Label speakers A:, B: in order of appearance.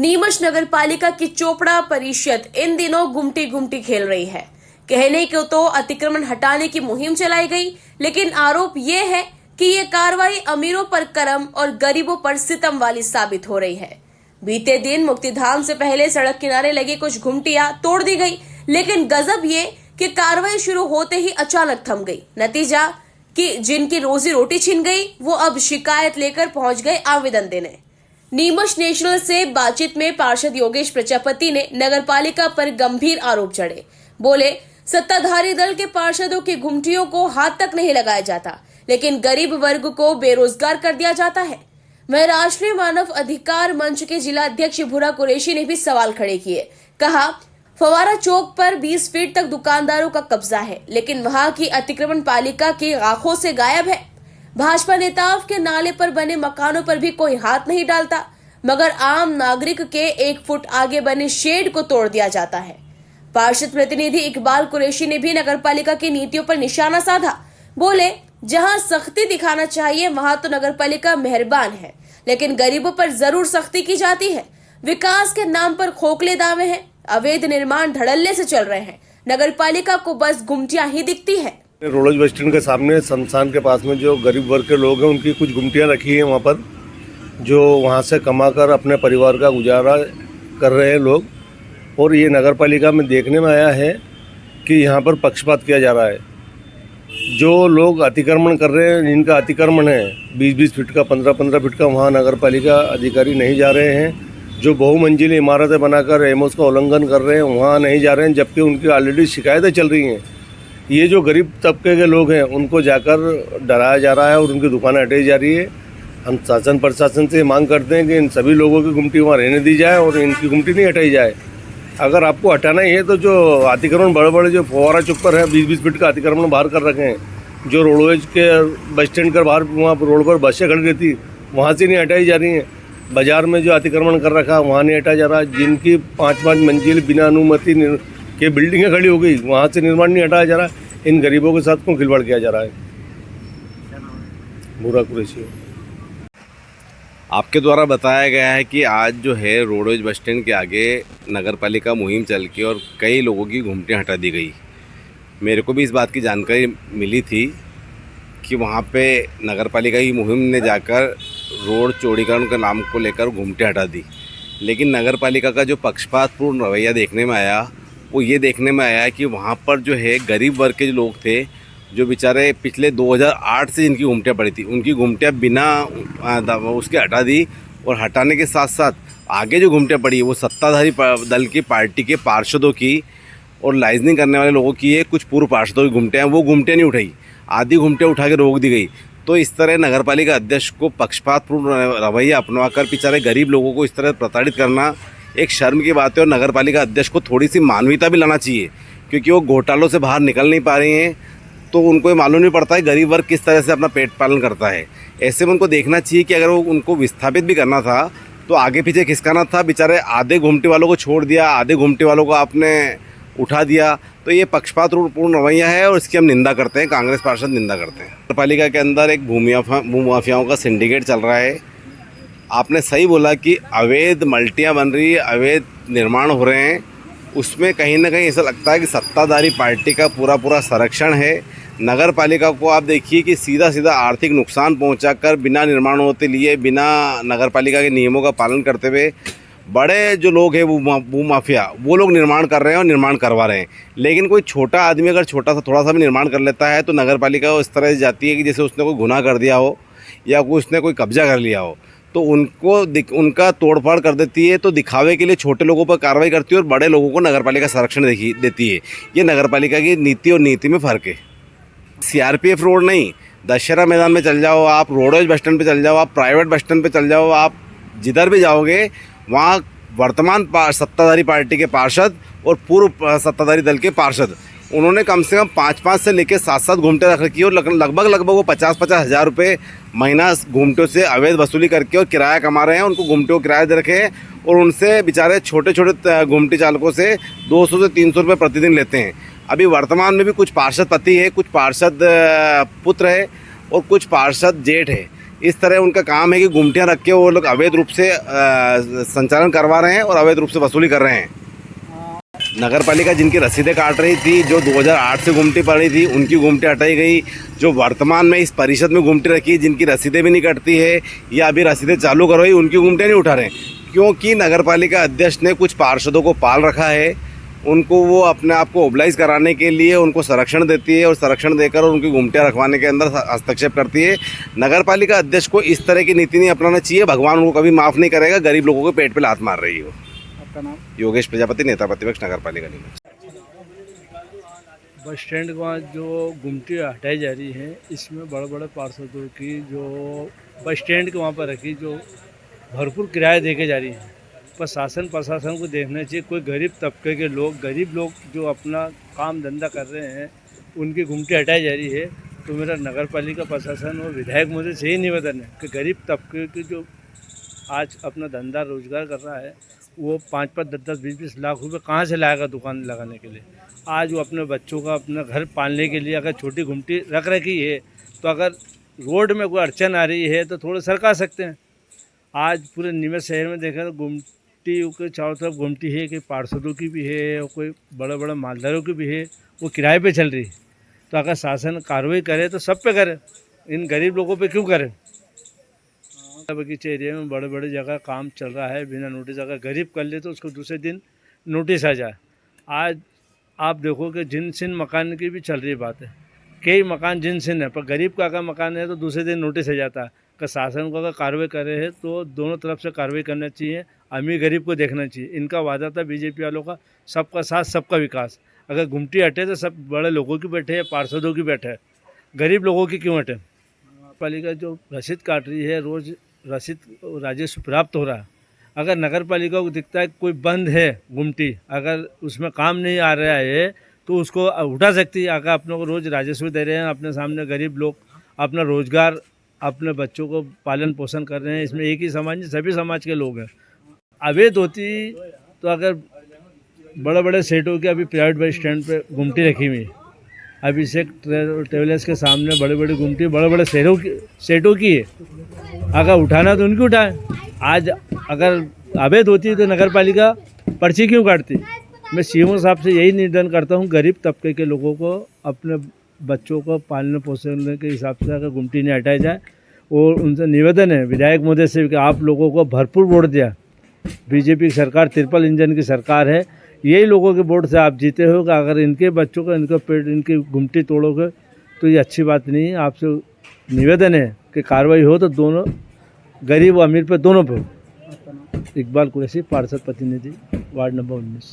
A: नीमच नगर पालिका की चोपड़ा परिषद इन दिनों गुमटी गुमटी खेल रही है। कहने को तो अतिक्रमण हटाने की मुहिम चलाई गई, लेकिन आरोप ये है कि ये कार्रवाई अमीरों पर करम और गरीबों पर सितम वाली साबित हो रही है। बीते दिन मुक्तिधाम से पहले सड़क किनारे लगी कुछ घुमटियां तोड़ दी गई, लेकिन गजब ये कि कार्रवाई शुरू होते ही अचानक थम गई। नतीजा कि जिनकी रोजी रोटी छिन गई वो अब शिकायत लेकर पहुंच गए आवेदन देने। नीमच नेशनल से बातचीत में पार्षद योगेश प्रजापति ने नगरपालिका पर गंभीर आरोप चढ़े। बोले, सत्ताधारी दल के पार्षदों की घुमटियों को हाथ तक नहीं लगाया जाता, लेकिन गरीब वर्ग को बेरोजगार कर दिया जाता है। वह राष्ट्रीय मानव अधिकार मंच के जिला अध्यक्ष भूरा कुरैशी ने भी सवाल खड़े किए। कहा, फवारा चौक पर 20 फीट तक दुकानदारों का कब्जा है, लेकिन वहां की अतिक्रमण पालिका की आंखों से गायब है। भाजपा नेताओं के नाले पर बने मकानों पर भी कोई हाथ नहीं डालता, मगर आम नागरिक के 1 फुट आगे बने शेड को तोड़ दिया जाता है। पार्षद प्रतिनिधि इकबाल कुरैशी ने भी नगरपालिका की नीतियों पर निशाना साधा। बोले, जहां सख्ती दिखाना चाहिए वहां तो नगरपालिका मेहरबान है, लेकिन गरीबों पर जरूर सख्ती की जाती है। विकास के नाम पर खोखले दावे हैं, अवैध निर्माण धड़ल्ले से चल रहे हैं। नगरपालिका को बस गुमटियां ही दिखती है।
B: रोडवेज बस स्टैंड के सामने शमशान के पास में जो गरीब वर्ग के लोग हैं उनकी कुछ गुमटियां रखी हैं वहाँ पर, जो वहाँ से कमाकर अपने परिवार का गुजारा कर रहे हैं लोग। और ये नगर पालिका में देखने में आया है कि यहाँ पर पक्षपात किया जा रहा है। जो लोग अतिक्रमण कर रहे हैं, जिनका अतिक्रमण है 20-20 फीट का, 15-15 फीट का, वहाँ नगर पालिका अधिकारी नहीं जा रहे हैं। जो बहुमंजिली इमारतें बनाकर एमओएस का उल्लंघन कर रहे हैं वहाँ नहीं जा रहे हैं, जबकि उनकी ऑलरेडी शिकायतें चल रही हैं। ये जो गरीब तबके के लोग हैं उनको जाकर डराया जा रहा है और उनकी दुकानें हटाई जा रही है। हम शासन प्रशासन से मांग करते हैं कि इन सभी लोगों की गुमटी वहाँ रहने दी जाए और इनकी गुमटी नहीं हटाई जाए। अगर आपको हटाना ही है तो जो अतिक्रमण बड़े बड़े जो फवारा चौक पर है 20-20 फीट का अतिक्रमण बाहर कर रखे हैं, जो रोडवेज के बस स्टैंड के बाहर वहाँ रोड पर बसें खड़ी रहती वहाँ से नहीं हटाई जा रही हैं। बाजार में जो अतिक्रमण कर रखा वहाँ नहीं हटाया जा रहा। जिनकी 5-5 मंजिल बिना अनुमति के बिल्डिंगें खड़ी हो गई वहाँ से निर्माण नहीं हटाया जा रहा। इन गरीबों के साथ क्यों खिलवाड़ किया जा रहा है? भूरा कुरैशी।
C: आपके द्वारा बताया गया है कि आज जो है रोडवेज बस स्टैंड के आगे नगरपालिका मुहिम चल के और कई लोगों की घुमटियां हटा दी गई। मेरे को भी इस बात की जानकारी मिली थी कि वहाँ पे नगरपालिका की मुहिम ने जाकर रोड चौड़ीकरण के नाम को लेकर घुमटियां हटा दी, लेकिन नगरपालिका का जो पक्षपातपूर्ण रवैया देखने में आया वो ये देखने में आया कि वहाँ पर जो है गरीब वर्ग के जो लोग थे, जो बेचारे पिछले 2008 से जिनकी घुमटियाँ पड़ी थी, उनकी घुमटियाँ बिना उसके हटा दी। और हटाने के साथ साथ आगे जो घुमटियाँ पड़ी वो सत्ताधारी दल की पार्टी के पार्षदों की और लाइजनिंग करने वाले लोगों की है। कुछ पूर्व पार्षदों की घुमटियाँ वो घुमटियाँ नहीं उठाई, आधी घुमटियाँ उठा के रोक दी गई। तो इस तरह नगरपालिका अध्यक्ष को पक्षपातपूर्ण रवैया अपना कर बेचारे गरीब लोगों को इस तरह प्रताड़ित करना एक शर्म की बात है। और नगरपालिका अध्यक्ष को थोड़ी सी मानवीयता भी लाना चाहिए, क्योंकि वो घोटालों से बाहर निकल नहीं पा रही हैं, तो उनको ये मालूम नहीं पड़ता है गरीब वर्ग किस तरह से अपना पेट पालन करता है। ऐसे में उनको देखना चाहिए कि अगर वो उनको विस्थापित भी करना था तो आगे पीछे खिसकाना था। बेचारे आधे घुमटी वालों को छोड़ दिया, आधे घुमटी वालों को आपने उठा दिया, तो ये पक्षपातपूर्ण रवैया है और इसकी हम निंदा करते हैं, कांग्रेस पार्षद निंदा करते हैं। नगरपालिका के अंदर एक भू माफियाओं का सिंडिकेट चल रहा है। आपने सही बोला कि अवैध मल्टियाँ बन रही है, अवैध निर्माण हो रहे हैं, उसमें कहीं ना कहीं ऐसा लगता है कि सत्ताधारी पार्टी का पूरा संरक्षण है। नगर पालिका को आप देखिए कि सीधा आर्थिक नुकसान पहुंचाकर बिना निर्माण होते लिए, बिना नगर पालिका के नियमों का पालन करते हुए बड़े जो लोग हैं भू माफिया वो लोग निर्माण कर रहे हैं और निर्माण करवा रहे हैं। लेकिन कोई छोटा आदमी अगर थोड़ा सा भी निर्माण कर लेता है तो नगर पालिका इस तरह से जाती है कि जैसे उसने कोई गुनाह कर दिया हो या उसने कोई कब्जा कर लिया हो, तो उनका तोड़फाड़ कर देती है। तो दिखावे के लिए छोटे लोगों पर कार्रवाई करती है और बड़े लोगों को नगरपालिका संरक्षण देती है। ये नगरपालिका की नीति और नीति में फ़र्क है। सीआरपीएफ रोड नहीं, दशहरा मैदान में चल जाओ, आप रोडवेज बस स्टैंड पे चल जाओ, आप प्राइवेट बस स्टैंड पे चल जाओ, आप जिधर भी जाओगे वहाँ वर्तमान सत्ताधारी पार्टी के पार्षद और पूर्व सत्ताधारी दल के पार्षद, उन्होंने कम से कम 5-5 से लेकर 7-7 घुमटे रख रखी और लगभग वो 50-50 हज़ार रुपये महीना घुमटों से अवैध वसूली करके और किराया कमा रहे हैं। उनको घुमटों को किराया दे रखे हैं और उनसे बेचारे छोटे घुमटी चालकों से 200 से 300 रुपये प्रतिदिन लेते हैं। अभी वर्तमान में भी कुछ पार्षद पति है, कुछ पार्षद पुत्र है और कुछ पार्षद जेठ है। इस तरह उनका काम है कि गुमटियाँ रख के वो लोग अवैध रूप से संचालन करवा रहे हैं और अवैध रूप से वसूली कर रहे हैं। नगर पालिका जिनकी रसीदें काट रही थी, जो 2008 से गुमटी पड़ी थी, उनकी गुमटी हटाई गई। जो वर्तमान में इस परिषद में गुमटी रखी, जिनकी रसीदें भी नहीं कटती है या अभी रसीदें चालू करवाई, उनकी गुमटियाँ नहीं उठा रहे हैं, क्योंकि नगर पालिका अध्यक्ष ने कुछ पार्षदों को पाल रखा है। उनको वो अपने आप को ओबलाइज कराने के लिए उनको संरक्षण देती है और संरक्षण देकर और उनकी गुमटियाँ रखवाने के अंदर हस्तक्षेप करती है। नगर पालिका अध्यक्ष को इस तरह की नीति नहीं अपनाना चाहिए। भगवान उनको कभी माफ़ नहीं करेगा। गरीब लोगों के पेट पे लात मार रही हो।
D: आपका नाम?
C: योगेश प्रजापति, नेता प्रतिपक्ष, नगर पालिका नीमच।
D: बस स्टैंड के वहाँ जो गुमटी हटाई जा रही है, इसमें बड़े बड़े पार्षदों की जो बस स्टैंड के वहाँ पर रखी जो भरपूर किराया दे के जा रही है। प्रशासन को देखना चाहिए। कोई गरीब तबके के लोग, गरीब लोग जो अपना काम धंधा कर रहे हैं, उनकी गुमटी हटाई जा रही है। तो मेरा नगर पालिका प्रशासन और विधायक मुझे से ही निवेदन है कि गरीब तबके के जो आज अपना धंधा रोजगार कर रहा है, वो 5-5, 10-10, 20-20 लाख रुपए कहाँ से लाएगा दुकान लगाने के लिए। आज वो अपने बच्चों का अपना घर पालने के लिए अगर छोटी गुमटी रख रखी है, तो अगर रोड में कोई अड़चन आ रही है तो थोड़े सरका सकते हैं। आज पूरे नीमच शहर में देखें तो गुमटी के चारों तरफ गुमटी है कि पार्षदों की भी है और कोई बड़े बड़े मालदारों की भी है, वो किराए पे चल रही है। तो अगर शासन कार्रवाई करे तो सब पे करे, इन गरीब लोगों पे क्यों करे। बगीचे एरिया में बड़े बड़े जगह काम चल रहा है बिना नोटिस। अगर गरीब कर ले तो उसको दूसरे दिन नोटिस आ जाए। आज आप देखो कि जिनसिन मकान की भी चल रही बात है, कई मकान जिनसिन है, पर गरीब का अगर मकान है तो दूसरे दिन नोटिस आ जाता है। कि शासन को अगर कार्रवाई करे है तो दोनों तरफ से कार्रवाई करना चाहिए। अमीर गरीब को देखना चाहिए। इनका वादा था बीजेपी वालों का, सबका साथ सबका विकास। अगर गुमटी हटे तो सब बड़े लोगों की बैठे, पार्षदों की बैठे, गरीब लोगों की क्यों हटे। पालिका जो रसीद काट रही है, रोज़ रसीद राजस्व प्राप्त हो रहा है। अगर नगर पालिका को दिखता है कोई बंद है गुमटी, अगर उसमें काम नहीं आ रहा है तो उसको उठा सकती है। अगर अपनों को रोज़ राजस्व दे रहे हैं, अपने सामने गरीब लोग अपना रोजगार, अपने बच्चों को पालन पोषण कर रहे हैं, इसमें एक ही समाज नहीं सभी समाज के लोग हैं। अवैध होती तो अगर बड़े बड़े सेठों के अभी प्राइवेट बस स्टैंड पे गुमटी रखी हुई है, अभिषेक ट्रेवलर्स के सामने बड़े बड़े गुमटी बड़े बड़े सेठों की है। अगर उठाना तो उनकी उठाए। आज अगर अवैध होती तो नगर पालिका पर्ची क्यों काटती। मैं सीएम साहब से यही निवेदन करता हूँ, गरीब तबके के लोगों को अपने बच्चों को पालने पोषने के हिसाब से अगर गुमटी नहीं हटाई जाए। और उनसे निवेदन है विधायक महोदय से कि आप लोगों को भरपूर वोट दिया। बीजेपी की सरकार ट्रिपल इंजन की सरकार है, यही लोगों के वोट से आप जीते हो। कि अगर इनके बच्चों को इनका पेट इनकी गुमटी तोड़ोगे तो ये अच्छी बात नहीं है। आपसे निवेदन है कि कार्रवाई हो तो दोनों गरीब और अमीर पे दोनों पे हो। इकबाल कुरैशी, पार्षद प्रतिनिधि, वार्ड नंबर 19।